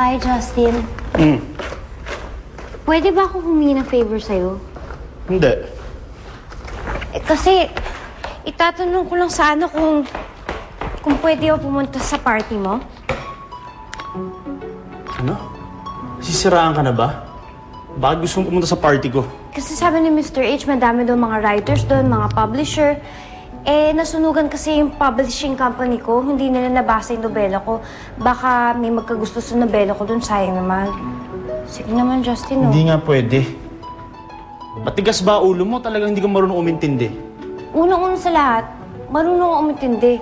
Hi, Justin. Pwede ba ako humingi ng favor sa'yo? Hindi. Kasi, itatanong ko lang sana kung pwede ako pumunta sa party mo. Ano? Sisiraan ka na ba? Bakit gusto mong pumunta sa party ko? Kasi sabi ni Mr. H, madami doon mga writers doon, mga publisher. Nasunugan kasi yung publishing company ko. Hindi nila nabasa yung nobela ko. Baka may magkagusto sa nobela ko doon. Sayang naman. Sige naman, Justin, Hindi nga pwede. Matigas ba ulo mo? Talagang hindi ka marunong umintindi. Unang-una sa lahat, marunong ako umintindi.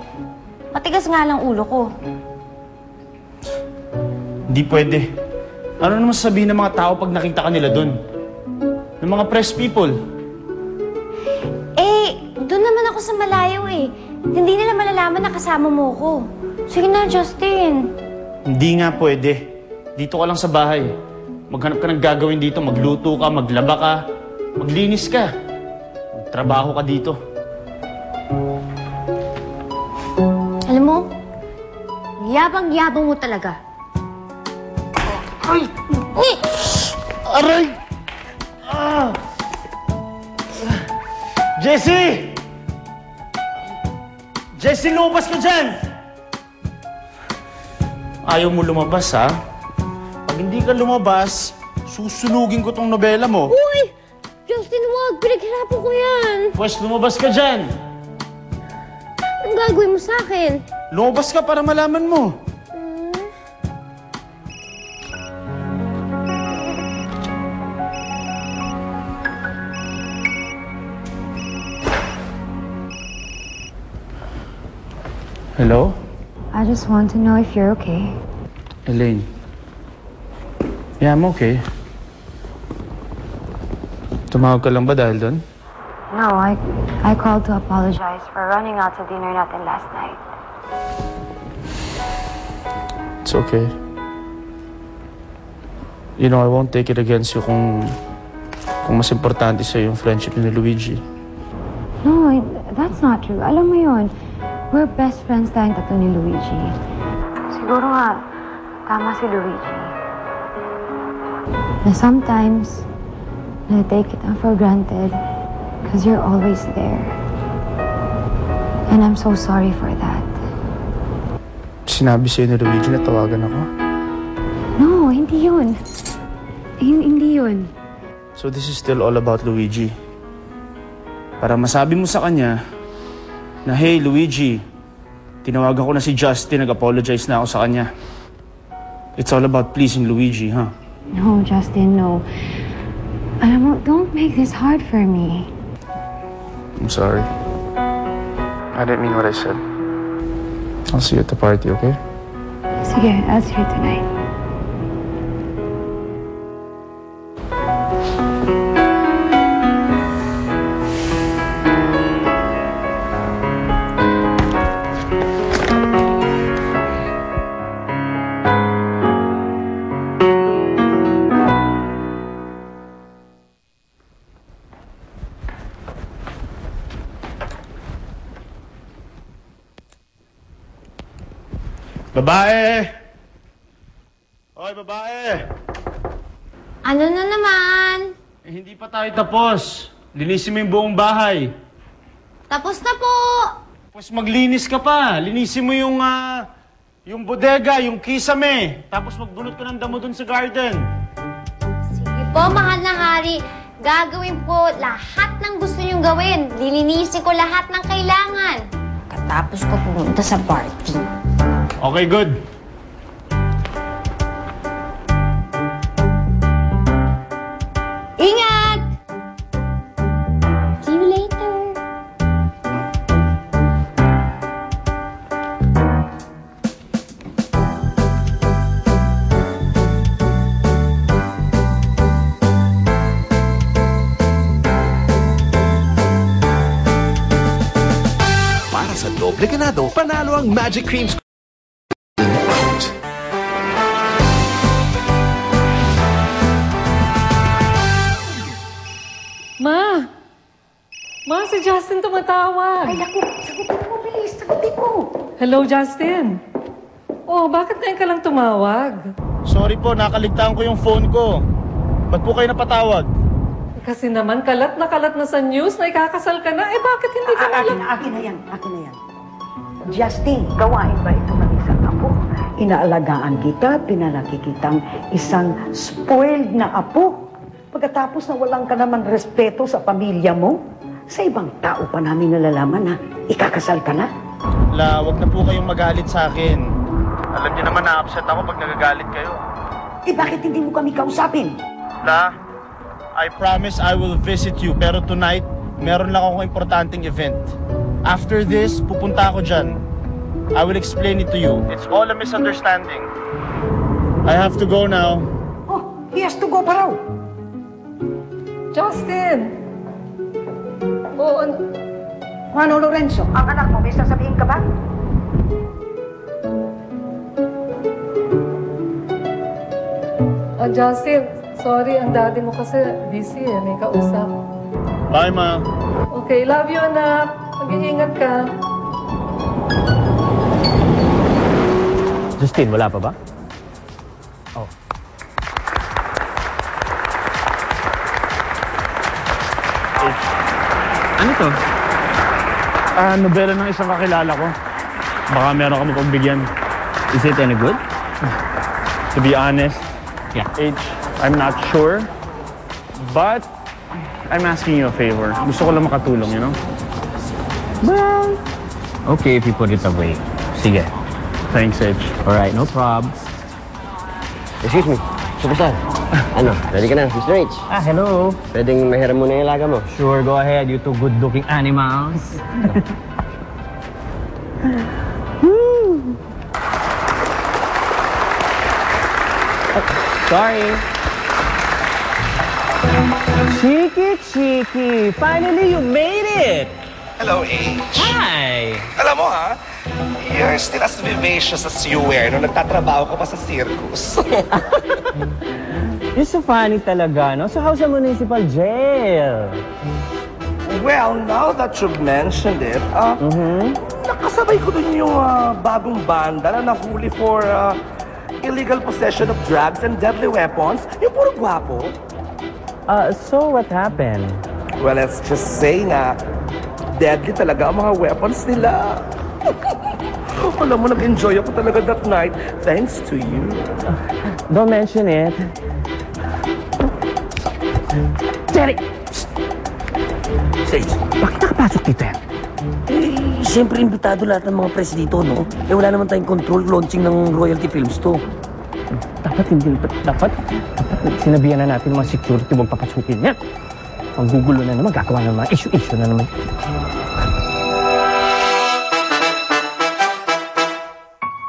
Matigas nga lang ulo ko. Hindi pwede. Ano naman sasabihin ng mga tao pag nakita ka nila doon? Ng mga press people? Doon naman ako sa malayo eh. Hindi nila malalaman na kasama mo ko. Sige na, Justin. Hindi nga pwede. Dito ka lang sa bahay. Maghanap ka ng gagawin dito. Magluto ka, maglaba ka, maglinis ka. Magtrabaho ka dito. Alam mo, yabang-yabang mo talaga. Ay! Aray! Ah! Jessie! Jessie, lumabas ka dyan! Ayaw mo lumabas, ha? Pag hindi ka lumabas, susunugin ko tong nobela mo. Uy! Justin, wag! Pinaghirapan ko yan! Pwes, lumabas ka dyan! Anong gagawin mo sa akin? Lumabas ka para malaman mo. Hello? I just want to know if you're okay. Elaine. Yeah, I'm okay. Tumawag ka lang ba dahil doon? No, I called to apologize for running out to dinner natin last night. It's okay. You know, I won't take it against you kung mas importante sa'yo yung friendship ni Luigi. No, that's not true. Alam mo yun, we're best friends tayong tatlo ni Luigi. Siguro nga, tama si Luigi. Na sometimes, na-take it for granted because you're always there. And I'm so sorry for that. Sinabi sa'yo ni Luigi na tawagan ako? No, hindi yun. Hindi yun. So this is still all about Luigi. Para masabi mo sa kanya na, hey, Luigi, tinawagan ko na si Justin, nag-apologize na ako sa kanya. It's all about pleasing Luigi, huh? No, Justin, no. Alam mo, don't make this hard for me. I'm sorry. I didn't mean what I said. I'll see you at the party, okay? Sige, I'll see you tonight. Babae! Hoy, babae! Ano na naman? Hindi pa tayo tapos. Linisin mo yung buong bahay. Tapos na po! Pues maglinis ka pa. Linisin mo yung bodega, yung kisame. Tapos magbunot ka ng damo dun sa garden. Sige po, mahal na hari. Gagawin po lahat ng gusto niyong gawin. Lilinisin ko lahat ng kailangan. Katapos ko pumunta sa party. Okay, good. Ingat! See you later. Para sa doble ganado, panalo ang Magic Creams. Ma, si Justin tumatawag. Ay, naku, sagutin mo, bilis. Sagutin mo. Hello, Justin. Oh, bakit ngayon ka lang tumawag? Sorry po, nakaligtaan ko yung phone ko. Ba't po kayo napatawag? Kasi naman kalat na sa news na ikakasal ka na. Eh, bakit hindi ka nalang... Akin na yan. Justin, gawain ba ito ng isang apo? Inaalagaan kita, pinalaki kitang isang spoiled na apo. Pagkatapos na walang ka namang respeto sa pamilya mo, sa ibang tao pa namin nalalaman na ikakasal ka na. La, wag na po kayong magalit sa akin. Alam niyo naman na-upset ako pag nagagalit kayo. Eh bakit hindi mo kami kausapin? La, I promise I will visit you. Pero tonight, meron lang akong importanteng event. After this, pupunta ako dyan. I will explain it to you. It's all a misunderstanding. I have to go now. Oh, he has to go pa raw. Justin! Oh, Juano Lorenzo, ang anak mo, may sasabihin ka ba? Justin, sorry, ang daddy mo kasi busy eh, may kausap. Bye, Ma. Okay, love you, anak. Mag-iingat ka. Justin, wala pa ba? Oh. Ano to? Nobela ng isang kakilala ko. Baka meron ka mapagbigyan. Is it any good? To be honest, Yeah. H, I'm not sure. But, I'm asking you a favor. Gusto ko lang makatulong, you know? Well, okay if you put it away. Sige. Thanks, H. Alright, no prob. Excuse me, Superstar. Ano, ready ka na, Mr. H? Hello. Pwedeng mahiram muna yung alaga mo. Sure, go ahead, you two good-looking animals. Sorry. Chiki, finally you made it! Hello, H. Hi! Alam mo ha, you're still as vivacious as you were nung nagtatrabaho ka pa sa circus. You're so funny talaga, no? So how's the municipal jail? Well, now that you've mentioned it, nakasabay ko dun yung bagong banda na nahuli for illegal possession of drugs and deadly weapons. Yung puro gwapo. So what happened? Well, let's just say na deadly talaga ang mga weapons nila. Alam mo, nag-enjoy ako talaga that night thanks to you. Don't mention it. Jerry! Sage, Bakit nakapasok dito yan? siyempre imbitado lahat ng mga press dito, no? Eh wala naman tayong control launching ng royalty films to. Dapat sinabihan na natin mga security huwag papasukin yan. Ang gugulo na naman, gagawa ng mga issue na naman.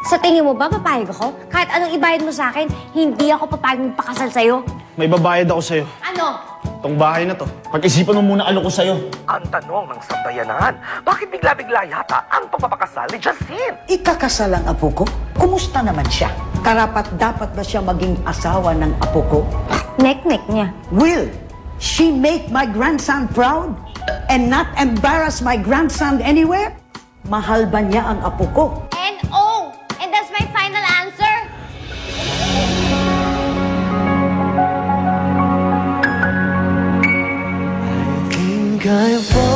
Sa tingin mo ba, papayag ako? Kahit anong ibayad mo sa akin, hindi ako papayag magpakasal sa'yo. May babayad ako sa'yo. Ano? Tong bahay na to. Pag-isipan mo muna ano ko sa'yo. Ang tanong ng sambayanan, bakit bigla-bigla yata ang pagpapakasal ni Justin? Ikakasal ang apo ko? Kumusta naman siya? Karapat-dapat ba siya maging asawa ng apo ko? Nek-nek niya. Will she make my grandson proud and not embarrass my grandson anywhere? Mahal ba niya ang apo ko? N-O! And that's my final answer. I fall